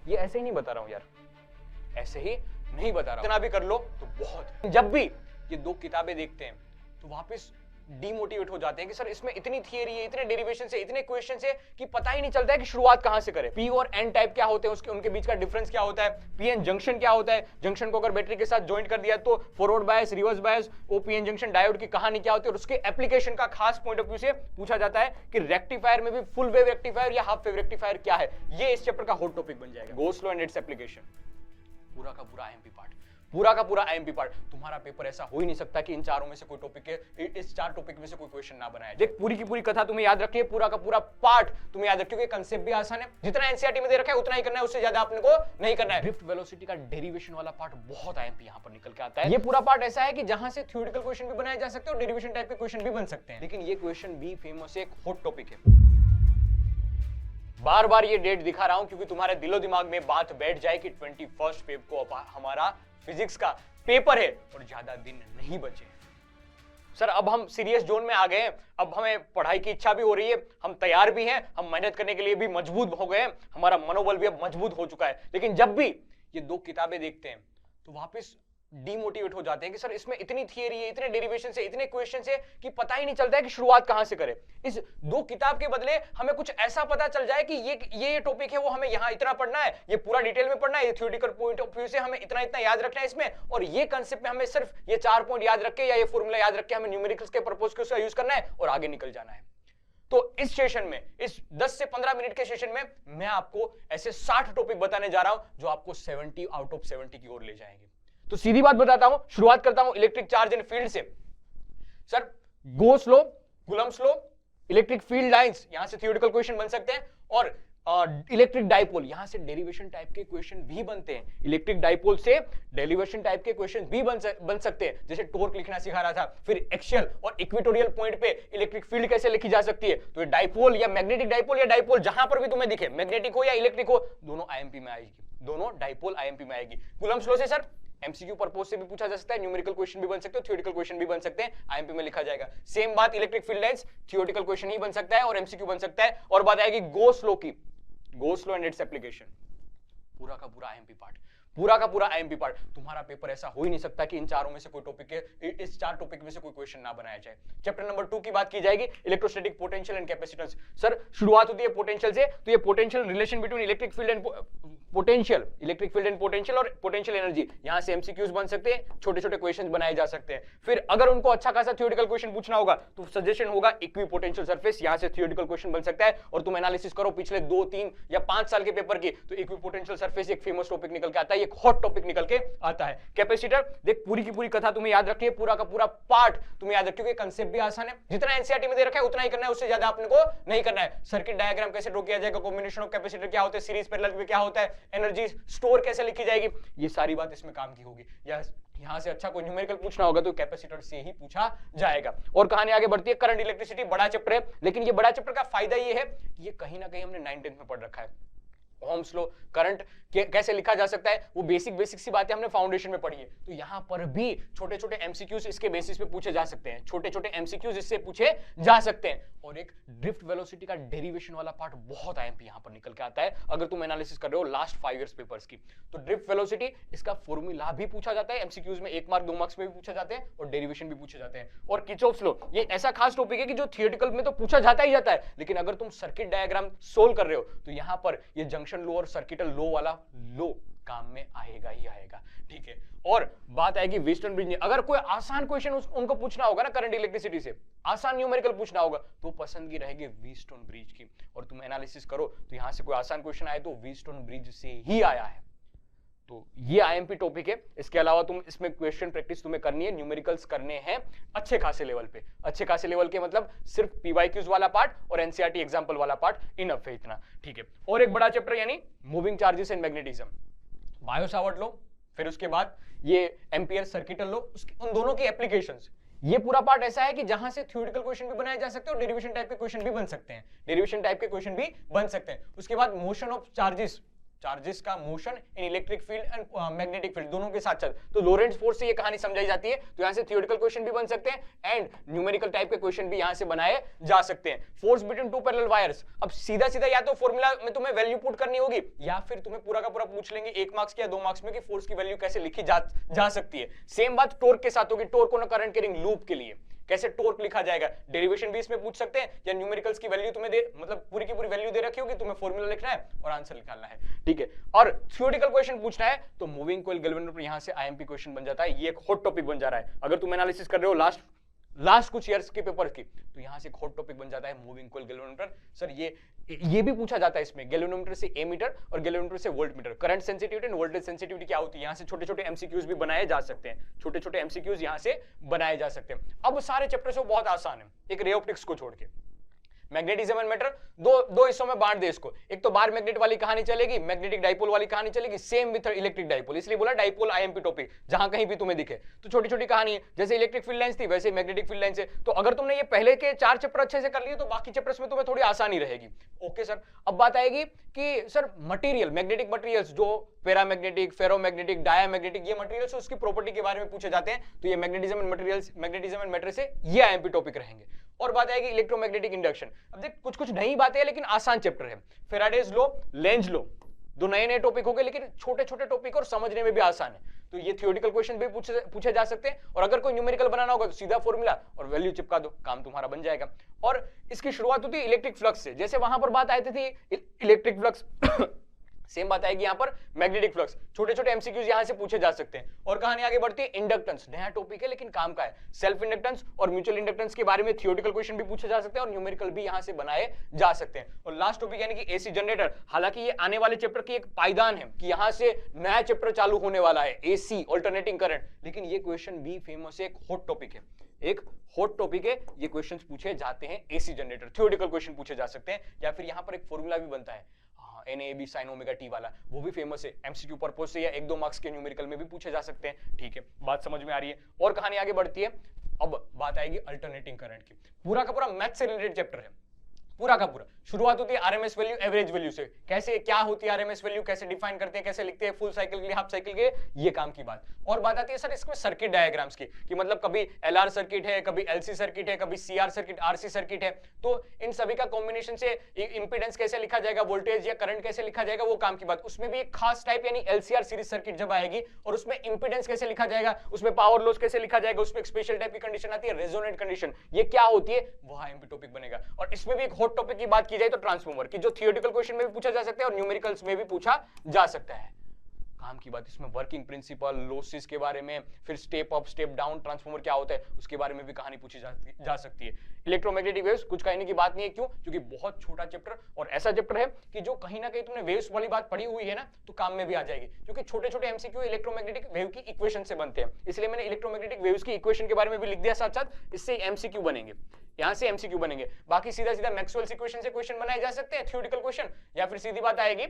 ये ऐसे ही नहीं बता रहा हूं यार, ऐसे ही नहीं बता रहा हूं। इतना भी कर लो तो बहुत है। जब भी ये दो किताबें देखते हैं तो वापस डीमोटिवेट हो जाते हैं कि सर इसमें इतनी थियरी है, इतने डेरिवेशन है, इतने क्वेश्चन है कि पता ही नहीं चलता है कि शुरुआत कहां से करें। पी और एन टाइप क्या होते हैं, उसके उनके बीच का डिफरेंस क्या होता है, पीएन जंक्शन क्या होता है, जंक्शन को अगर बैटरी के साथ ज्वाइंट कर दिया तो forward bias, reverse bias, OPN junction, diode की कहानी क्या होती है, और उसके एप्लीकेशन का खास पॉइंट ऑफ व्यू से पूछा जाता है कि रेक्टिफायर में भी फुल वेव रेक्टिफायर या हाफ वेव रेक्टिफायर क्या है। ये इस चैप्टर का हॉट टॉपिक बन जाएगा। Go slow and its application, पूरा का पूरा आईएमपी पार्ट, पूरा का पूरा आईएमपी पार्ट। तुम्हारा पेपर ऐसा हो ही नहीं सकता कि इन चारों में से कोई टॉपिक है, इस चार टॉपिक में से कोई क्वेश्चन ना बनाया जाए। पूरी की पूरी कथा तुम्हें याद रखनी है, पूरा का पूरा पार्ट तुम्हें याद रखिए। कंसेप्ट भी आसान है, जितना एनसीईआरटी में दे रखा है उतना ही करना है, उससे ज्यादा अपने को नहीं करना है। ड्रिफ्ट वेलोसिटी का डेरिवेशन वाला पार्ट बहुत आईएमपी यहां पर निकल के आता है। ये पूरा पार्ट ऐसा है कि जहां से थ्योरेटिकल क्वेश्चन भी बनाए जा सकते हैं और डेरिवेशन टाइप के क्वेश्चन भी बन सकते हैं। लेकिन ये क्वेश्चन भी फेमस है, एक हॉट टॉपिक है। बार बार ये डेट दिखा रहा हूं क्योंकि तुम्हारे दिलो दिमाग में बात बैठ जाए कि 21 फेब को हमारा फिजिक्स का पेपर है और ज्यादा दिन नहीं बचे। सर अब हम सीरियस जोन में आ गए हैं, अब हमें पढ़ाई की इच्छा भी हो रही है, हम तैयार भी हैं, हम मेहनत करने के लिए भी मजबूत हो गए हैं, हमारा मनोबल भी अब मजबूत हो चुका है। लेकिन जब भी ये दो किताबें देखते हैं तो वापस डीमोटिवेट हो जाते हैं कि सर इसमें इतनी थियरी है, इतने डेरिवेशन है, इतने क्वेश्चन है कि पता ही नहीं चलता है कि शुरुआत कहां से करें। इस दो किताब के बदले हमें कुछ ऐसा पता चल जाए कि ये टॉपिक है, वो हमें यहां इतना पढ़ना है, ये पूरा डिटेल में पढ़ना है, ये थ्योरेटिकल पॉइंट ऑफ व्यू से हमें इतना इतना याद रखना है इसमें, और ये कांसेप्ट में हमें सिर्फ ये 4 पॉइंट याद रख के या ये फॉर्मूला याद रख के हमें न्यूमेरिकल्स के पर्पस का यूज करना है और आगे निकल जाना है। तो इस सेशन में, इस 10 से 15 मिनट के सेशन में मैं आपको ऐसे 60 टॉपिक बताने जा रहा हूं जो आपको 70 आउट ऑफ 70 की ओर ले जाएंगे। तो सीधी बात बताता हूं, शुरुआत करता हूं इलेक्ट्रिक चार्ज एंड फील्ड से। Sir Gauss law, Coulomb's law, electric field lines, यहां से थ्योरेटिकल क्वेश्चन बन सकते हैं, और इलेक्ट्रिक डाइपोल, यहां से डेरिवेशन टाइप के क्वेश्चन भी बनते हैं। इलेक्ट्रिक डाइपोल से डेरिवेशन टाइप के क्वेश्चन भी बन सकते हैं, जैसे टॉर्क लिखना सिखा रहा था। फिर एक्सियल और इक्वेटोरियल पॉइंट पे इलेक्ट्रिक फील्ड कैसे लिखी जा सकती है। तो ये डाइपोल या मैग्नेटिक डाइपोल या डाइपोल जहां पर भी तुम्हें दिखे, मैग्नेटिक हो या इलेक्ट्रिक हो, दोनों आईएमपी में आएगी, दोनों डाइपोल आईएमपी में आएगी। कूलम्ब्स लॉ से सर एमसीक्यू पर्पस से भी पूछा जा सकता है, न्यूमेरिकल क्वेश्चन भी बन सकते हैं, थ्योरेटिकल क्वेश्चन भी बन सकते हैं, आईएमपी में लिखा जाएगा। सेम बात electric field lines, theoretical question ही बन सकता है और एमसीक्यू बन सकता है। और बात आएगी गोस लॉ की, गोस लॉ एंड इट्स एप्लीकेशन, पूरा का पूरा आईएमपी पार्ट, पूरा का पूरा आईएमपी पार्ट। तुम्हारा पेपर ऐसा हो ही नहीं सकता कि इन चारों में से कोई टॉपिक है, इस 4 टॉपिक में से कोई क्वेश्चन ना बनाया जाए। चैप्टर नंबर 2 की बात की जाएगी, electrostatic potential and capacitance. Sir शुरुआत होती है पोटेंशियल से, तो ये potential relation between electric field and potential, electric field and potential और पोटेंशियल एनर्जी, यहां से एमसीक्यूज बन सकते हैं, छोटे छोटे क्वेश्चन बनाए जा सकते हैं। फिर अगर उनको अच्छा खासा थ्योरेटिकल क्वेश्चन पूछना होगा तो सजेशन होगा इक्विपोटेंशियल सरफेस, यहां से थ्योरेटिकल क्वेश्चन बन सकता है। और तुम एनालिसिस करो पिछले 2, 3 या 5 साल के पेपर की, तो इक्विपोटेंशियल सरफेस एक फेमस टॉपिक निकल के आता है, एक हॉट टॉपिक निकल के आता है। कैपेसिटर, देख पूरी की पूरी कथा तुम्हें याद रखनी है, पूरा का पूरा पार्ट तुम्हें याद रखिए, कंसेप्ट भी आसान है, जितना एनसीईआरटी में दे रखा है उतना ही करना है, उससे ज्यादा अपने को नहीं करना है। सर्किट डायग्राम कैसे ड्रॉ किया जाएगा, कॉम्बिनेशन ऑफ कैपेसिटर क्या होता है, सीरीज पैरेलल में क्या होता है, एनर्जी स्टोर कैसे लिखी जाएगी, ये सारी बात इसमें काम की होगी। यहां से अच्छा कोई न्यूमेरिकल पूछना होगा तो कैपेसिटर से ही पूछा जाएगा। और कहानी आगे बढ़ती है, करंट इलेक्ट्रिसिटी बड़ा चैप्टर है, लेकिन ये बड़ा चैप्टर का फायदा ये है कि ये कहीं ना कहीं हमने 9th-10th में पढ़ रखा है। ओम्स लॉ, करंट कैसे लिखा जा सकता है, वो बेसिक सी बातें हमने फाउंडेशन में पढ़ी है। तो यहां पर भी छोटे छोटे एमसीक्यूज इसके बेसिस पे पूछे जा सकते हैं, छोटे छोटे एमसीक्यूज इससे पूछे जा सकते हैं। और एक ड्रिफ्ट वेलोसिटी का डेरिवेशन वाला पार्ट बहुत आईएमपी यहां पर निकल के आता है, अगर तुम एनालिसिस कर रहे हो लास्ट 5 इयर्स पेपर्स की। तो ड्रिफ्ट वेलोसिटी, इसका फॉर्मूला भी पूछा जाता है एमसीक्यूज में, 1 मार्क 2 मार्क्स में भी पूछे जाते हैं और डेरिवेशन भी पूछे जाते हैं। और किरचॉफ्स लॉ, ये ऐसा खास टॉपिक है कि जो थियोरेटिकल में तो पूछा जाता ही जाता है, लेकिन अगर तुम सर्किट डायग्राम सोल्व कर रहे हो तो यहां पर ये जंक्शन लॉ और सर्किटल लॉ वाला लॉ काम में आएगा ही आएगा, ठीक है। और बात आएगी व्हीटस्टोन ब्रिज, अगर कोई आसान क्वेश्चन उनको पूछना होगा ना करंट इलेक्ट्रिसिटी से, आसान न्यूमेरिकल पूछना होगा तो पसंदगी रहेगी व्हीटस्टोन ब्रिज की। और तुम एनालिसिस करो तो यहां से कोई आसान क्वेश्चन आए तो व्हीटस्टोन ब्रिज से ही आया है। तो ये आईएमपी टॉपिक है। इसके अलावा तुम इसमें क्वेश्चन प्रैक्टिस तुम्हें करनी है, न्यूमेरिकल्स करने हैं अच्छे खासे लेवल पे। अच्छे खासे लेवल के मतलब सिर्फ पीवाईक्यूज वाला पार्ट और एनसीईआरटी एग्जांपल वाला पार्ट इनफ है, इतना, ठीक है। और एक बड़ा चैप्टर यानी moving charges and magnetism, Biot-Savart law, फिर उसके बाद ये एम्पियर सर्किटल लॉ, उन दोनों की एप्लीकेशंस। ये पूरा पार्ट ऐसा है कि जहां से थ्योरेटिकल क्वेश्चन भी बनाए जा सकते हैं और डेरिवेशन टाइप के क्वेश्चन भी बन सकते हैं, डेरिवेशन टाइप के क्वेश्चन भी बन सकते हैं। उसके बाद मोशन ऑफ चार्जेस, चार्जेस का motion in electric field and magnetic field दोनों के साथ साथ, तो लोरेंट्ज फोर्स से ये कहानी समझाई जाती है। तो यहां से थियोरेटिकल क्वेश्चन भी बन सकते हैं एंड न्यूमेरिकल टाइप के क्वेश्चन भी यहां से बनाए जा सकते हैं। Force between two parallel wires, अब सीधा सीधा या तो फॉर्मूला में तुम्हें वैल्यू पुट करनी होगी या फिर तुम्हें पूरा का पूरा पूछ लेंगे 1 मार्क्स या 2 मार्क्स में कि फोर्स की वैल्यू कैसे लिखी जा सकती है। सेम बात टॉर्क के साथ होगी, torque on current carrying loop के लिए कैसे टॉर्क लिखा जाएगा, डेरिवेशन भी इसमें पूछ सकते हैं, या न्यूमेरिकल्स की वैल्यू तुम्हें दे, मतलब पूरी की पूरी वैल्यू दे रखी होगी, तुम्हें फॉर्मूला लिखना है और आंसर निकालना है, ठीक है। और थ्योरेटिकल क्वेश्चन पूछना है तो मूविंग कॉइल गैल्वेनोमीटर यहां से आईएमपी क्वेश्चन बन जाता है। ये एक हॉट टॉपिक बन जा रहा है, अगर तुम एनालिसिस कर रहे हो लास्ट कुछ ईयर्स के पेपर की, तो यहां से एक हॉट टॉपिक बन जाता है मूविंग कॉइल गैल्वेनोमीटर। सर ये भी पूछा जाता है इसमें, गैल्वेनोमीटर से एमीटर और गैल्वेनोमीटर से voltmeter, current sensitivity end voltage sensitivity क्या होती है, यहां से छोटे छोटे एमसीक्यूज भी बनाए जा सकते हैं, छोटे छोटे एमसीक्यूज यहां से बनाए जा सकते हैं। अब सारे चैप्टर्स बहुत आसान है, एक रे ऑप्टिक्स को छोड़ के। मैग्नेटिज्म एंड मैटर दो हिस्सों में बांट दे इसको, एक तो बार मैग्नेट वाली कहानी चलेगी, मैग्नेटिक डाइपोल वाली कहानी चलेगी, सेम विद इलेक्ट्रिक डाइपोल, इसलिए बोला डाइपोल आईएमपी टॉपिक, जहां कहीं भी तुम्हें दिखे। तो छोटी छोटी कहानी है, जैसे इलेक्ट्रिक फील्ड लाइंस थी वैसे मैग्नेटिक फील्ड लाइंस है। तो अगर तुमने ये पहले के 4 चैप्टर अच्छे से कर लिए तो बाकी चैप्टर्स में तुम्हें थोड़ी आसानी रहेगी। ओके सर, अब बात आएगी कि सर मटेरियल, मैग्नेटिक मटेरियल्स जो पैरामैग्नेटिक, फेरोमैग्नेटिक, डायामैग्नेटिक, ये मटेरियल्स उसकी प्रॉपर्टी के बारे में पूछे जाते हैं। तो ये magnetism and materials, magnetism and matter से ये आईएमपी टॉपिक रहेंगे। और बात आएगी इलेक्ट्रोमैग्नेटिक इंडक्शन। अब देख कुछ नई बातें हैं लेकिन आसान चैप्टर है। फैराडेज लॉ, लेंज लॉ, दो नए टॉपिक हो गए लेकिन छोटे छोटे टॉपिक और समझने में भी आसान है। तो ये थियोरेटिकल क्वेश्चन भी पूछे जा सकते हैं, और अगर कोई न्यूमेरिकल बनाना होगा तो सीधा फॉर्मूला और वैल्यू चिपका दो, काम तुम्हारा बन जाएगा। और इसकी शुरुआत होती है इलेक्ट्रिक फ्लक्स से, जैसे वहां पर बात आई थी इलेक्ट्रिक फ्लक्स सेम बात आएगी यहाँ पर मैग्नेटिक फ्लक्स, छोटे छोटे एमसीक्यूज यहां से पूछे जा सकते हैं। और कहानी आगे बढ़ती है इंडक्टेंस, नया टॉपिक है लेकिन काम का है। सेल्फ इंडक्टेंस और म्यूचुअल इंडक्टेंस के बारे में थियोरेटिकल क्वेश्चन भी पूछे जा सकते हैं और न्यूमेरिकल भी यहां से बनाए जा सकते हैं। और लास्ट टॉपिक यानी कि एसी जनरेटर, हालांकि ये आने वाले चैप्टर की एक पायदान है कि यहां से नया चैप्टर चालू होने वाला है, एसी ऑल्टरनेटिंग करंट, लेकिन ये क्वेश्चन भी फेमस है, एक हॉट टॉपिक है, एक हॉट टॉपिक है। ये क्वेश्चंस पूछे जाते हैं एसी जनरेटर, थियोरेटिकल क्वेश्चन पूछे जा सकते हैं, या फिर यहां पर एक फॉर्मूला भी बनता है NAB sin ओमेगा t वाला, वो भी फेमस है, एमसीक्यू पर्पस से या 1-2 मार्क्स के न्यूमेरिकल में भी पूछे जा सकते हैं। ठीक है, बात समझ में आ रही है। और कहानी आगे बढ़ती है, अब बात आएगी अल्टरनेटिंग करंट की। पूरा का पूरा मैथ से रिलेटेड चैप्टर है, पूरा का पूरा। शुरुआत होती है आरएमएस वैल्यू, एवरेज वैल्यू से, कैसे क्या होती है आरएमएस वैल्यू, कैसे डिफाइन करते हैं, कैसे लिखते हैं, फुल साइकिल के लिए, हाफ साइकिल के, ये काम की बात। और बात आती है सर इसमें सर्किट डायग्राम्स की, कि मतलब कभी एलआर सर्किट है, कभी एलसी सर्किट है, कभी सीआर सर्किट, आरसी सर्किट है, तो इन सभी का कॉम्बिनेशन से इंपीडेंस कैसे लिखा जाएगा, वोल्टेज या करंट कैसे लिखा जाएगा, वो काम की बात। उसमें भी एक खास टाइप यानी एलसीआर सीरीज सर्किट जब आएगी, और उसमें इंपीडेंस कैसे लिखा जाएगा, उसमें पावर लॉस कैसे लिखा जाएगा, उसमें एक स्पेशल टाइप की कंडीशन आती है रेजोनेंट कंडीशन, ये क्या होती है, वो आईएमपी टॉपिक बनेगा। और इसमें भी एक हॉट टॉपिक की बात की जाए तो ट्रांसफॉर्मर की, जो थियोरेटिकल क्वेश्चन में भी पूछा जा सकता है और न्यूमेरिकल्स में भी पूछा जा सकता है। काम की बात, इसमें वर्किंग प्रिंसिपल, लॉसेस के बारे में, फिर step up step down transformer क्या होता है उसके बारे में भी कहानी पूछी जा सकती है। इलेक्ट्रोमैग्नेटिक वेव्स कुछ कहने की बात नहीं है, क्यों? क्योंकि बहुत छोटा चैप्टर और ऐसा चैप्टर है कि जो कहीं ना कहीं तुमने वेव्स वाली बात पढ़ी हुई है ना, तो काम में भी आ जाएगी, क्योंकि छोटे छोटे एमसीक्यू इलेक्ट्रोमैग्नेटिक वेव की इक्वेशन से बनते हैं। इसलिए मैंने इलेक्ट्रोमैग्नेटिक वेव्स की इक्वेशन के बारे में भी लिख दिया साथ साथ, इससे एमसीक्यू बनेंगे, यहां से एमसीक्यू बनेंगे। बाकी सीधा सीधा मैक्सवेल्स इक्वेशन से क्वेश्चन बनाए जा सकते हैं, थ्योरेटिकल क्वेश्चन, या फिर सीधी बात आएगी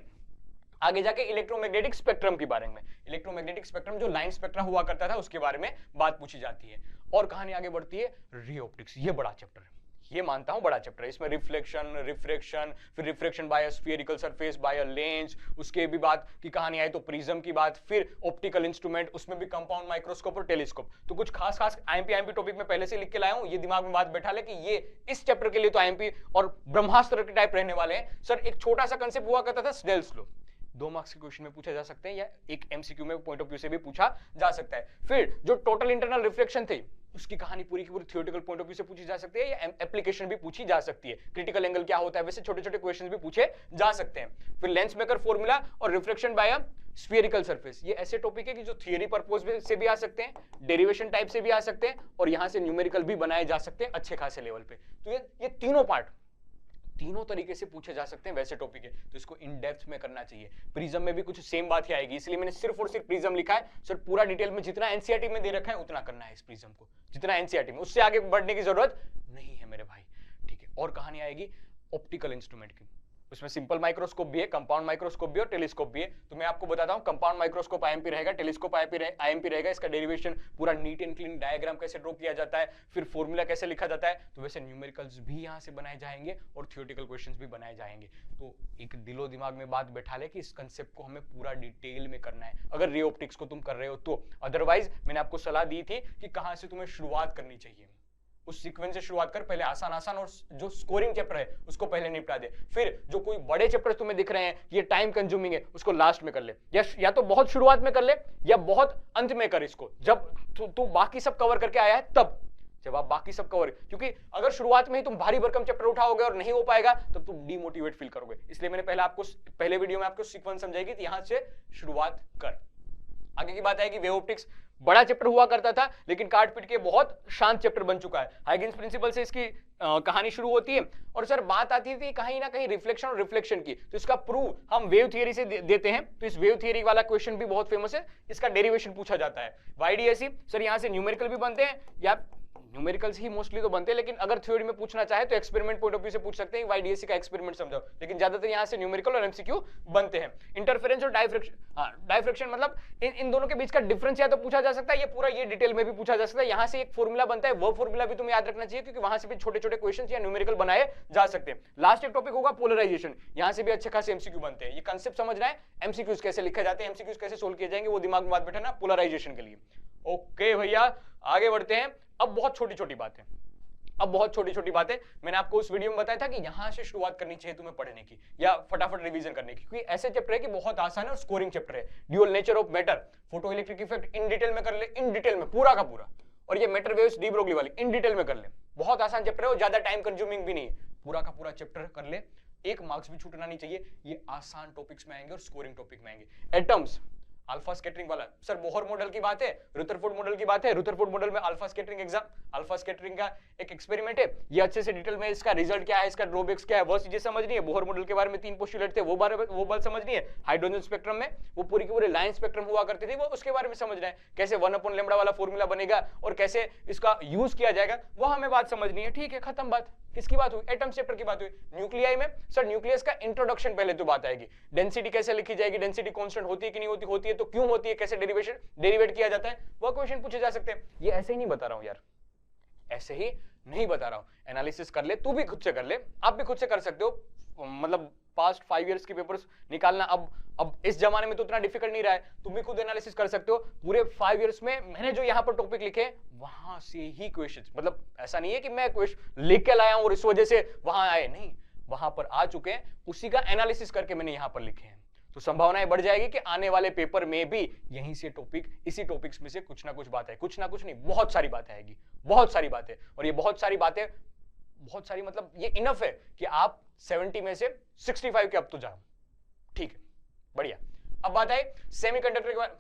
आगे जाके इलेक्ट्रोमैग्नेटिक स्पेक्ट्रम के बारे में। इलेक्ट्रोमैग्नेटिक स्पेक्ट्रम जो लाइन स्पेक्ट्रा हुआ करता था उसके बारे में बात पूछी जाती है। और कहानी आगे बढ़ती है रे ऑप्टिक्स, ये बड़ा चैप्टर है, ये मानता हूं बड़ा चैप्टर है। इसमें रिफ्लेक्शन, रिफ्रैक्शन, फिर refraction by a spherical surface, by a lens, उसके भी बात की कहानी आई तो प्रिज्म की बात, फिर ऑप्टिकल इंस्ट्रूमेंट, उसमें भी कंपाउंड माइक्रोस्कोप और टेलीस्कोप। तो कुछ खास आईएमपी टॉपिक में पहले से लिख के लाया हूं, ये दिमाग में बात बैठा ले कि ये इस चैप्टर के लिए तो आईएमपी और ब्रह्मास्त्र के टाइप रहने वाले हैं। सर एक छोटा सा कंसेप्ट हुआ करता था स्नेल्स लॉ, 2 मार्क्स के क्वेश्चन में पूछा जा सकते हैं, या एक एमसीक्यू में पॉइंट ऑफ व्यू से भी पूछा जा सकता है। फिर जो टोटल इंटरनल रिफ्लेक्शन थी उसकी कहानी पूरी की पूरी थियोरेटिकल पॉइंट ऑफ व्यू से पूछी जा सकती है, या एप्लीकेशन भी पूछी जा सकती है। क्रिटिकल एंगल क्या होता है, वैसे छोटे छोटे क्वेश्चंस भी पूछे जा सकते हैं। फिर लेंस मेकर फॉर्मूला और reflection by a spherical surface, ये ऐसे टॉपिक है कि जो थियरी पर्पस से भी आ सकते हैं, डेरिवेशन टाइप से भी आ सकते हैं, और यहां से न्यूमेरिकल भी बनाए जा सकते हैं अच्छे खासे लेवल पे। तो ये तीनों पार्ट तीनों तरीके से पूछे जा सकते हैं, वैसे टॉपिक है तो इसको इन डेप्थ में करना चाहिए। प्रिज्म में भी कुछ सेम बात ही आएगी, इसलिए मैंने सिर्फ और सिर्फ प्रिज्म लिखा है। सर पूरा डिटेल में जितना एनसीईआरटी में दे रखा है उतना करना है इस प्रिज्म को, जितना एनसीईआरटी में, उससे आगे बढ़ने की जरूरत नहीं है मेरे भाई। ठीक है, और कहानी आएगी ऑप्टिकल इंस्ट्रूमेंट की, उसमें सिंपल माइक्रोस्कोप भी है, कंपाउंड माइक्रोस्कोप भी और टेलीस्कोप भी है। तो मैं आपको बताता हूं, कंपाउंड माइक्रोस्कोप आईएमपी रहेगा, टेलीस्कोप आईएमपी रहेगा। इसका डेरिवेशन पूरा नीट एंड क्लीन डायग्राम कैसे ड्रॉ किया जाता है, फिर फॉर्मूला कैसे लिखा जाता है, तो वैसे न्यूमेरिकल्स भी यहां से बनाए जाएंगे और थियोरेटिकल क्वेश्चंस भी बनाए जाएंगे। तो एक दिलो दिमाग में बात बैठा ले कि इस कंसेप्ट को हमें पूरा डिटेल में करना है, अगर रे ऑप्टिक्स को तुम कर रहे हो तो। अदरवाइज मैंने आपको सलाह दी थी कि कहां से तुम्हें शुरुआत करनी चाहिए, उस सीक्वेंस से शुरुआत कर, पहले आसान आसान और जो स्कोरिंग चैप्टर है उसको पहले निपटा दे, फिर जो कोई बड़े चैप्टर तुम्हें दिख रहे हैं ये टाइम कंज्यूमिंग है उसको लास्ट में कर ले, या तो बहुत शुरुआत में कर ले या बहुत अंत में कर इसको, जब तू बाकी सब कवर करके आया है तब, जब आप बाकी सब कवर, क्योंकि अगर शुरुआत में ही तुम भारी भरकम चैप्टर उठाओगे और नहीं हो पाएगा तब तुम डीमोटिवेट फील करोगे। इसलिए मैंने पहले वीडियो में आपको सीक्वेंस समझाएगी, यहां से शुरुआत कर। आगे की बात है कि वेव ऑप्टिक्स बड़ा चैप्टर हुआ करता था लेकिन काट पीट के बहुत शांत चैप्टर बन चुका है। हाइगेन्स प्रिंसिपल से इसकी कहानी शुरू होती है और सर बात आती थी कहीं ना कहीं रिफ्लेक्शन और रिफ्लेक्शन की, तो इसका प्रूव हम वेव थियरी से देते हैं। तो इस वेव थियरी वाला क्वेश्चन भी बहुत फेमस है, इसका डेरिवेशन पूछा जाता है। वाईडीएसई सर यहां से न्यूमेरिकल भी बनते हैं, या न्यूमेरिकल्स ही मोस्टली तो बनते हैं, लेकिन अगर थ्योरी में पूछना चाहे तो एक्सपेरिमेंट पॉइंट ऑफ व्यू से पूछ सकते हैं, वाईडीएससी का एक्सपेरिमेंट समझाओ, लेकिन ज्यादातर यहां से न्यूमेरिकल और एमसीक्यू बनते हैं। इंटरफेरेंस और डाइफ्रैक्शन, डाइफ्रैक्शन मतलब इन दोनों के बीच का डिफरेंस या तो पूछा जा सकता है, ये पूरा ये डिटेल में भी पूछा जा सकता है। यहां से एक फॉर्मूला बनता है, वो फॉर्मूला भी तुम्हें याद रखना चाहिए क्योंकि वहां से भी छोटे छोटे क्वेश्चन या न्यूमेरिकल बनाए जा सकते हैं। लास्ट एक टॉपिक होगा पोलराइजेशन, यहां से भी अच्छे खासे एमसीक्यू बनते हैं। ये कंसेप्ट समझना है, एमसीक्यूज कैसे लिखे जाते हैं, एमसीक्यूज कैसे सोल्व किए जाएंगे, वो दिमाग में बात बैठाना पोलराइजेशन के लिए। ओके भैया आगे बढ़ते हैं। अब बहुत छोटी छोटी बातें मैंने आपको उस वीडियो में बताया था कि यहां से शुरुआत करनी चाहिए तुम्हें पढ़ने की या फटाफट रिवीजन करने की, क्योंकि ऐसे चैप्टर है कि बहुत आसान है और स्कोरिंग चैप्टर है। Dual nature of matter, photo electric effect in detail में कर ले, इन डिटेल में पूरा का पूरा, और ये मैटर वेव्स डी ब्रोगली वाली इन डिटेल में कर ले। बहुत आसान चैप्टर है और ज्यादा टाइम कंज्यूमिंग भी नहीं है, पूरा का पूरा चैप्टर कर ले, एक मार्क्स भी छूटना नहीं चाहिए। ये आसान टॉपिक्स में आएंगे और स्कोरिंग टॉपिक में आएंगे। एटम्स, अल्फा स्कैटरिंग वाला, सर बोहर मॉडल की बात है, रुदरफोर्ड मॉडल की बात है। रुदरफोर्ड मॉडल में अल्फा स्कैटरिंग अल्फा स्कैटरिंग का एक एक्सपेरिमेंट है, ये अच्छे से डिटेल में इसका रिजल्ट क्या है, इसका ड्रॉबैक्स क्या है, वो चीजें समझनी है। बोहर मॉडल के बारे में 3 पोस्टुलेट थे, वो बात समझनी है। हाइड्रोजन स्पेक्ट्रम में वो पूरी की पूरी लाइन स्पेक्ट्रम हुआ करती थी, वो उसके बारे में समझना है। कैसे 1/λ वाला फॉर्मूला बनेगा और कैसे इसका यूज किया जाएगा, वो हमें बात समझनी है। ठीक है, खत्म बात। किसकी बात हुई? एटम चैप्टर की बात हुई। न्यूक्लियाई में सर न्यूक्लियस का इंट्रोडक्शन पहले तो बात आएगी, डेंसिटी कैसे लिखी जाएगी, डेंसिटी कांस्टेंट होती है कि नहीं होती, होती है तो क्यों होती है, कैसे डेरिवेट किया जाता है, वो क्वेश्चन पूछे जा सकते हैं। ये ऐसे ही नहीं बता रहा हूं यार, ऐसे ही नहीं बता रहा हूं। एनालिसिस कर ले, तू भी खुद से कर ले, आप भी खुद से कर सकते हो। मतलब पास्ट 5 इयर्स के पेपर्स निकालना अब इस जमाने में तो उतना डिफिकल्ट नहीं रहा है, तुम भी खुद एनालिसिस कर सकते हो। पूरे 5 इयर्स में मैंने जो यहाँ पर टॉपिक लिखे वहां से ही क्वेश्चंस, मतलब ऐसा नहीं है कि मैं क्वेश्चन लिख के लाया हूं और इस वजह से वहां आए, नहीं, वहां पर आ चुके हैं, उसी का एनालिसिस करके मैंने यहाँ पर लिखे हैं। तो संभावनाएं बढ़ जाएगी कि आने वाले पेपर में भी यहीं से टॉपिक, इसी टॉपिक्स में से कुछ ना कुछ बात है, कुछ ना कुछ नहीं, बहुत सारी बातें आएगी, बहुत सारी बातें। और ये बहुत सारी मतलब ये इनफ है कि आप 70 में से 65 के अब तो जाओ। ठीक है, बढ़िया। अब बात है सेमीकंडक्टर के बारे,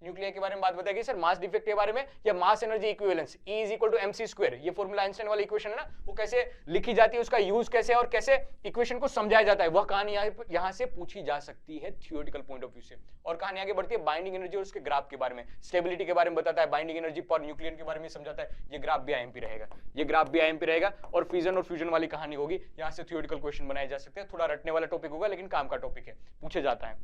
न्यूक्लियर के बारे में बात बताएगी सर, मास डिफेक्ट के बारे में या mass energy equivalence, E = mc², ये फॉर्मूला आइंस्टाइन वाली इक्वेशन है ना, वो कैसे लिखी जाती है, उसका यूज कैसे और कैसे इक्वेशन को समझाया जाता है, वह कहानी यहां से पूछी जा सकती है थियोरेटिकल पॉइंट ऑफ व्यू से। और कहानी आगे बढ़ती है बाइंडिंग एनर्जी और उसके ग्राफ के बारे में, स्टेबिलिटी के बारे में बताता है, बाइंडिंग एनर्जी पर न्यूक्लियर के बारे में समझाता है। ये ग्राफ भी आईएमपी रहेगा, और फिजन और फ्यूजन वाली कहानी होगी, यहां से थियोरेटिकल क्वेश्चन बनाए जा सकते हैं। थोड़ा रटने वाला टॉपिक होगा लेकिन काम का टॉपिक है, पूछे जाता है।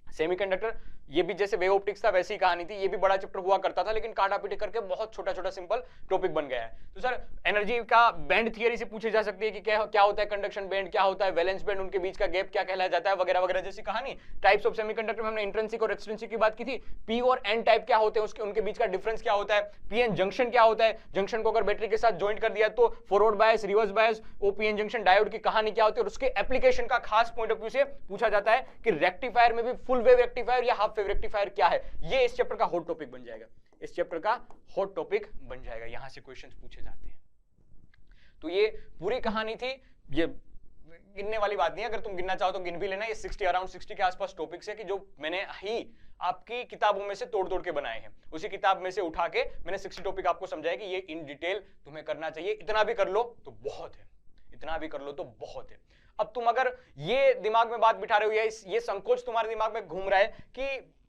सेमीकंडक्टर, ये भी जैसे वेव ऑप्टिक्स था वैसी ही कहानी थी, ये भी बड़ा चैप्टर हुआ करता था लेकिन काटा पीटे करके बहुत छोटा छोटा सिंपल टॉपिक बन गया है। तो सर एनर्जी का बैंड थियरी से पूछी जा सकती है कि क्या होता है कंडक्शन बैंड, क्या होता है वैलेंस बैंड, उनके बीच का गैप क्या कहलाया जाता है, वगैरह वगैरह जैसी कहानी। टाइप्स ऑफ सेमीकंडक्टर में हमने इंट्रिंसिक और एक्सट्रिंसिक की बात की थी। पी और एन टाइप क्या होते हैं, उनके बीच का डिफरेंस क्या होता है, पीएन जंक्शन क्या होता है, जंक्शन को अगर बैटरी के साथ ज्वाइंट कर दिया तो forward bias, reverse bias, OPN junction, diode की कहानी क्या होती है, और उसके एप्लीकेशन का खास पॉइंट ऑफ व्यू से पूछा जाता है कि रेक्टिफायर में भी फुल वेव रेक्टिफायर या हाफ वेव रेक्टिफायर क्या है। ये इस चैप्टर का हॉट टॉपिक बन जाएगा, यहां से क्वेश्चंस पूछे जाते हैं। तो ये पूरी कहानी थी, ये गिनने वाली बात नहीं है, अगर तुम गिनना चाहो तो गिन भी लेना। ये 60 अराउंड 60 के आसपास टॉपिक्स है कि जो मैंने ही आपकी किताबों में से तोड़ के बनाए हैं, उसी किताब में से उठा के मैंने 60 टॉपिक आपको समझाया कि ये इन डिटेल तुम्हें करना चाहिए। इतना भी कर लो तो बहुत है, अब तुम अगर ये दिमाग में बात बिठा रहे हो या ये संकोच तुम्हारे दिमाग में घूम रहा है कि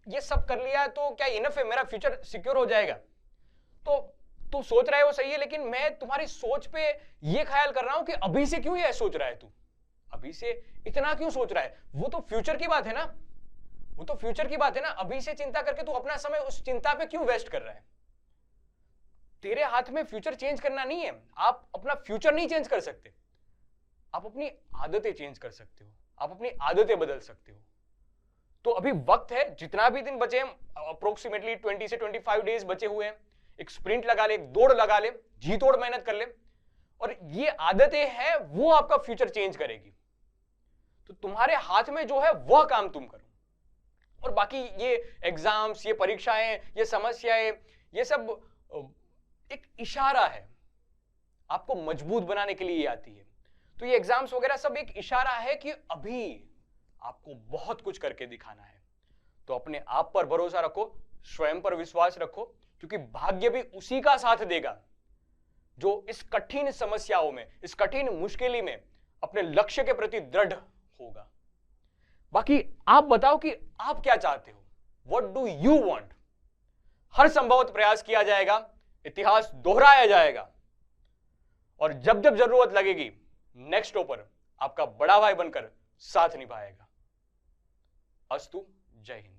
ये सब कर लिया तो क्या इनफ है, मेरा फ्यूचर सिक्योर हो जाएगा, तो तू सोच रहे हो सही है, लेकिन मैं तुम्हारी सोच पे ये ख्याल कर रहा हूं कि अभी से क्यों ये सोच रहा है तू, अभी से इतना क्यों सोच रहा है? वो तो फ्यूचर की बात है ना, वो तो फ्यूचर की बात है ना। अभी से चिंता करके तू अपना समय उस चिंता पे क्यों वेस्ट कर रहा है? तेरे हाथ में फ्यूचर चेंज करना नहीं है। आप अपना फ्यूचर नहीं चेंज कर सकते, आप अपनी आदतें चेंज कर सकते हो, आप अपनी आदतें बदल सकते हो। तो अभी वक्त है, जितना भी दिन बचे हैं, अप्रोक्सीमेटली 20 से 25 डेज बचे हुए हैं, एक स्प्रिंट लगा ले, एक दौड़ लगा ले, जी तोड़ मेहनत कर ले, और ये आदतें हैं वो आपका फ्यूचर चेंज करेगी। तो तुम्हारे हाथ में जो है वह काम तुम करो, और बाकी ये एग्जाम्स, ये परीक्षाएं, ये समस्याएं, ये सब एक इशारा है, आपको मजबूत बनाने के लिए आती है। तो ये एग्जाम्स वगैरह सब एक इशारा है कि अभी आपको बहुत कुछ करके दिखाना है। तो अपने आप पर भरोसा रखो, स्वयं पर विश्वास रखो, क्योंकि भाग्य भी उसी का साथ देगा जो इस कठिन समस्याओं में, इस कठिन मुश्किल में अपने लक्ष्य के प्रति दृढ़ होगा। बाकी आप बताओ कि आप क्या चाहते हो, व्हाट डू यू वांट। हर संभव प्रयास किया जाएगा, इतिहास दोहराया जाएगा, और जब जब जरूरत लगेगी नेक्स्ट टॉपर आपका बड़ा भाई बनकर साथ निभाएगा। अस्तु, जय हिंद।